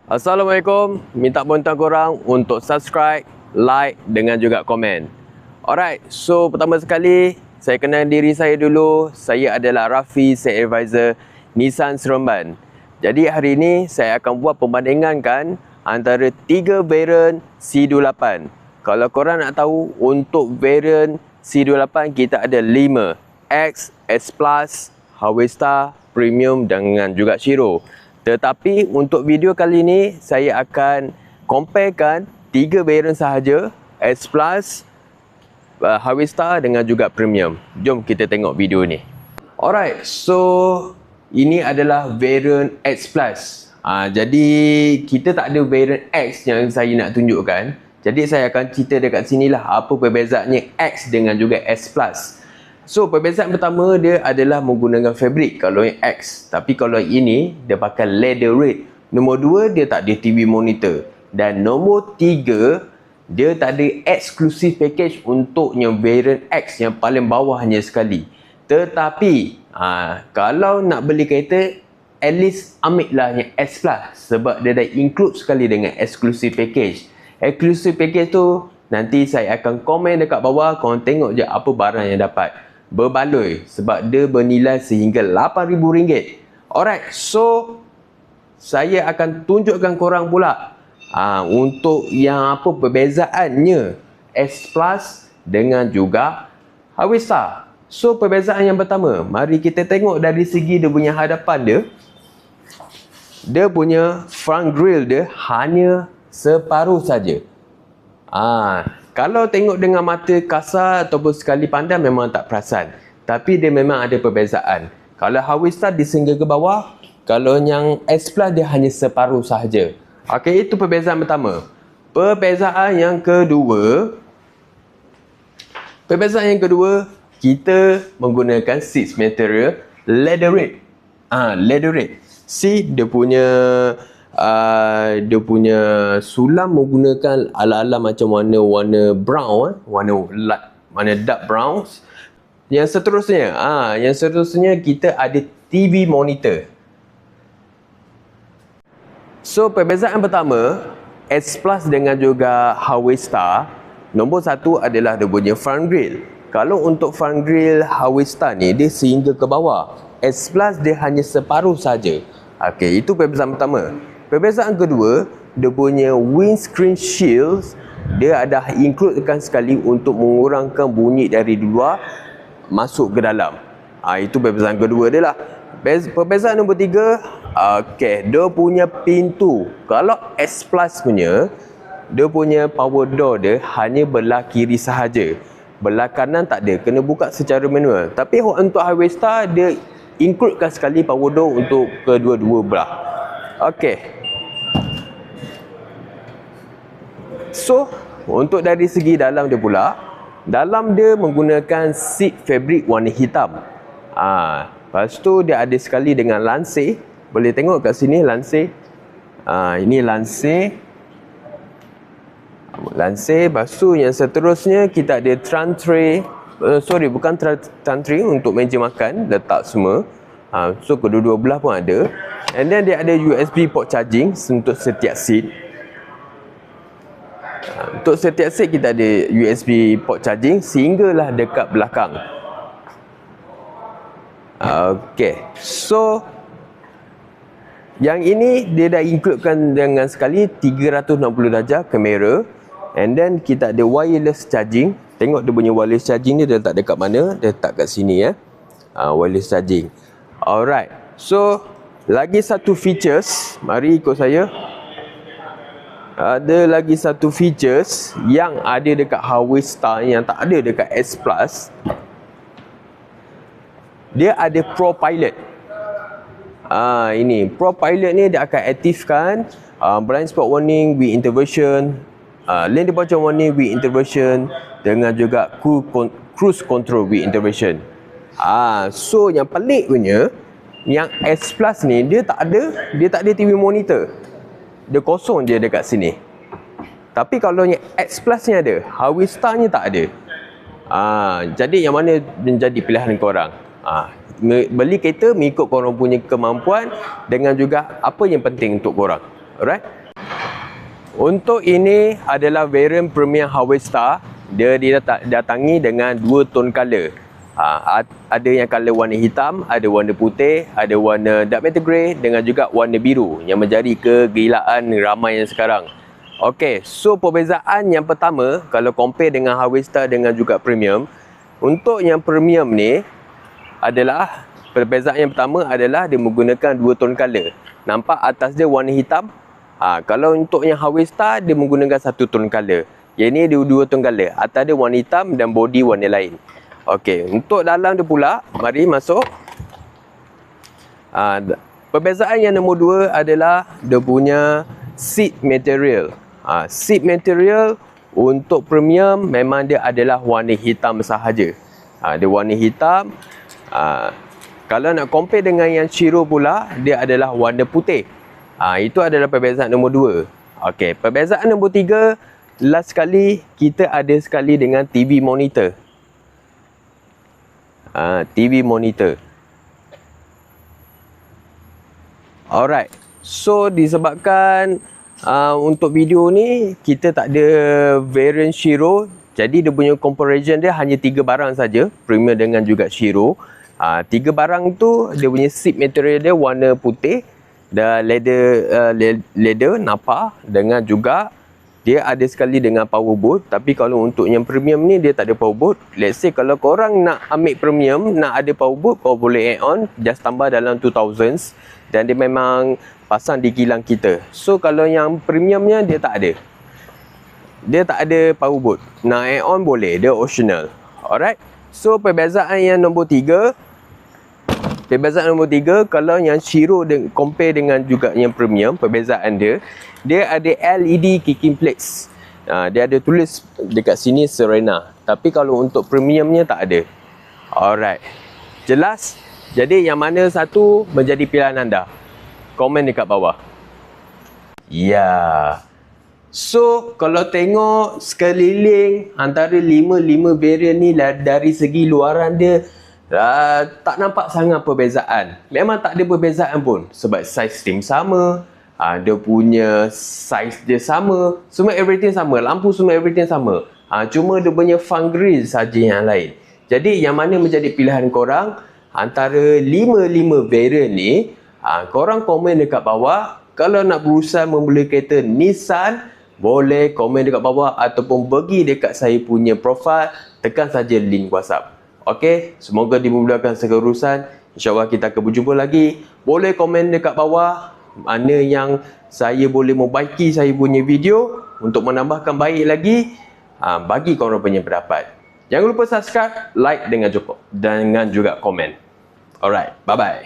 Assalamualaikum, minta bantuan korang untuk subscribe, like dengan juga komen. Alright, so pertama sekali saya kenal diri saya dulu. Saya adalah Rafi, Sales Advisor Nissan Seremban. Jadi hari ini saya akan buat perbandingan kan antara 3 variant C28. Kalau korang nak tahu, untuk variant C28 kita ada 5: X, S Plus, Harvester, Premium dengan juga Shiro. Tetapi untuk video kali ini saya akan comparekan 3 variant sahaja, S Plus, Harvester dengan juga Premium. Jom kita tengok video ni. Alright, so ini adalah variant X Plus. Jadi kita tak ada variant X yang saya nak tunjukkan. Jadi saya akan cerita dekat sini lah apa perbezaannya X dengan juga S Plus. So perbezaan pertama dia adalah menggunakan fabric kalau yang X. Tapi kalau ini dia pakai leather red. Nombor 2 dia tak ada TV monitor. Dan nombor 3 dia tak ada exclusive package untuk yang variant X yang paling bawahnya sekali. Tetapi kalau nak beli kereta, at least ambil lah yang S Plus. Sebab dia dah include sekali dengan exclusive package. Exclusive package tu nanti saya akan komen dekat bawah. Korang tengok je apa barang yang dapat. Berbaloi sebab dia bernilai sehingga RM8,000. Alright, so saya akan tunjukkan korang pula untuk yang apa perbezaannya S Plus dengan juga Harvester. So perbezaan yang pertama, mari kita tengok dari segi dia punya hadapan dia. Dia punya front grille dia hanya separuh saja. Kalau tengok dengan mata kasar ataupun sekali pandang memang tak perasan. Tapi dia memang ada perbezaan. Kalau Harvester dia singgah ke bawah, kalau yang S Plus dia hanya separuh sahaja. Okey, itu perbezaan pertama. Perbezaan yang kedua, kita menggunakan seat material leather red. Leather red. See dia punya sulam menggunakan ala-ala macam warna brown, warna dark brown. Yang seterusnya kita ada TV monitor. So perbezaan pertama S Plus dengan juga Harvester, nombor 1 adalah dia punya front grille. Kalau untuk front grille Harvester ni dia sehingga ke bawah, S Plus dia hanya separuh saja. Okey, itu perbezaan pertama. Perbezaan kedua, dia punya windscreen shields dia ada includekan sekali untuk mengurangkan bunyi dari luar masuk ke dalam. Itu perbezaan kedua dia lah. Perbezaan nombor 3, dia punya pintu. Kalau S Plus punya, dia punya power door dia hanya belah kiri sahaja. Belah kanan tak ada, kena buka secara manual. Tapi untuk Harvester dia includekan sekali power door untuk kedua-dua belah. Okey. So, untuk dari segi dalam dia pula, dalam dia menggunakan seat fabric warna hitam. Lepas tu dia ada sekali dengan lansir. Boleh tengok kat sini lansir. Ini lansir. Lepas tu yang seterusnya kita ada trunk tray. Bukan trunk tray, untuk meja makan letak semua. So kedua-dua belah pun ada. And then dia ada USB port charging untuk setiap seat. Untuk setiap seat kita ada USB port charging sehinggalah dekat belakang. Okey. So yang ini dia dah includekan dengan sekali 360 darjah kamera. And then kita ada wireless charging. Tengok dia punya wireless charging ni dia letak dekat mana? Dia letak kat sini ya. Wireless charging. Alright. So lagi satu features, mari ikut saya. Ada lagi satu features yang ada dekat Harvester yang tak ada dekat S Plus. Dia ada Pro Pilot. Ini Pro Pilot ni dia akan aktifkan blind spot warning with intervention, lane departure warning with intervention dengan juga cruise control with intervention. So yang pelik punya, yang S Plus ni dia tak ada TV monitor. Dia kosong je dekat sini. Tapi kalau yang X Plus ni ada, Harvester ni tak ada. Jadi yang mana menjadi pilihan korang? Beli kereta mengikut korang punya kemampuan dengan juga apa yang penting untuk korang. Alright. Untuk ini adalah variant Premium Harvester. Dia datangi dengan 2 tone color. Ada yang color warna hitam, ada warna putih, ada warna dark metal grey dengan juga warna biru yang menjadi kegelilaan ramai yang sekarang. Okey, so perbezaan yang pertama kalau compare dengan Harvester dengan juga Premium. Untuk yang Premium ni adalah perbezaan yang pertama adalah dia menggunakan 2 tone color. Nampak atas dia warna hitam. Kalau untuk yang Harvester dia menggunakan 1 tone color. Yang ni dia 2 tone color. Atas dia warna hitam dan body warna lain. Okey, untuk dalam dia pula, mari masuk. Perbezaan yang nombor 2 adalah dia punya seat material. Seat material untuk Premium memang dia adalah warna hitam sahaja. Dia warna hitam. Kalau nak compare dengan yang Shiro pula, dia adalah warna putih. Itu adalah perbezaan nombor 2. Okey, perbezaan nombor 3, last sekali kita ada sekali dengan TV monitor. TV monitor. Alright. So disebabkan untuk video ni kita tak ada variant Shiro, jadi dia punya comparison dia hanya 3 barang saja, Premium dengan juga Shiro. 3 barang tu dia punya seat material dia warna putih dan leather napa, dengan juga dia ada sekali dengan power boot. Tapi kalau untuk yang Premium ni dia tak ada power boot. Let's say kalau korang nak ambil Premium, nak ada power boot, kau boleh add on, just tambah dalam 2000s, dan dia memang pasang di kilang kita. So kalau yang Premiumnya dia tak ada. Dia tak ada power boot. Nak add on boleh, dia optional. Alright. So perbezaan yang nombor 3. Perbezaan nombor 3, kalau yang Shiro compare dengan juga yang Premium, perbezaan dia ada LED kicking plates. Dia ada tulis dekat sini Serena. Tapi kalau untuk Premiumnya tak ada. Alright. Jelas? Jadi yang mana satu menjadi pilihan anda? Komen dekat bawah. Ya. So, kalau tengok sekeliling antara 5 variant ni dari segi luaran dia, tak nampak sangat perbezaan. Memang tak ada perbezaan pun. Sebab saiz tim sama, dia punya saiz dia sama, semua everything sama, lampu semua everything sama. Cuma dia punya fun grill saja yang lain. Jadi yang mana menjadi pilihan korang antara 5 variant ni? Korang komen dekat bawah. Kalau nak berusaha membeli kereta Nissan, boleh komen dekat bawah ataupun pergi dekat saya punya profile, tekan saja link WhatsApp. Okey, semoga dimudahkan segala urusan. InsyaAllah kita akan berjumpa lagi. Boleh komen dekat bawah mana yang saya boleh membaiki saya punya video untuk menambahkan baik lagi. Bagi korang punya pendapat. Jangan lupa subscribe, like dengan juga komen. Alright, bye-bye.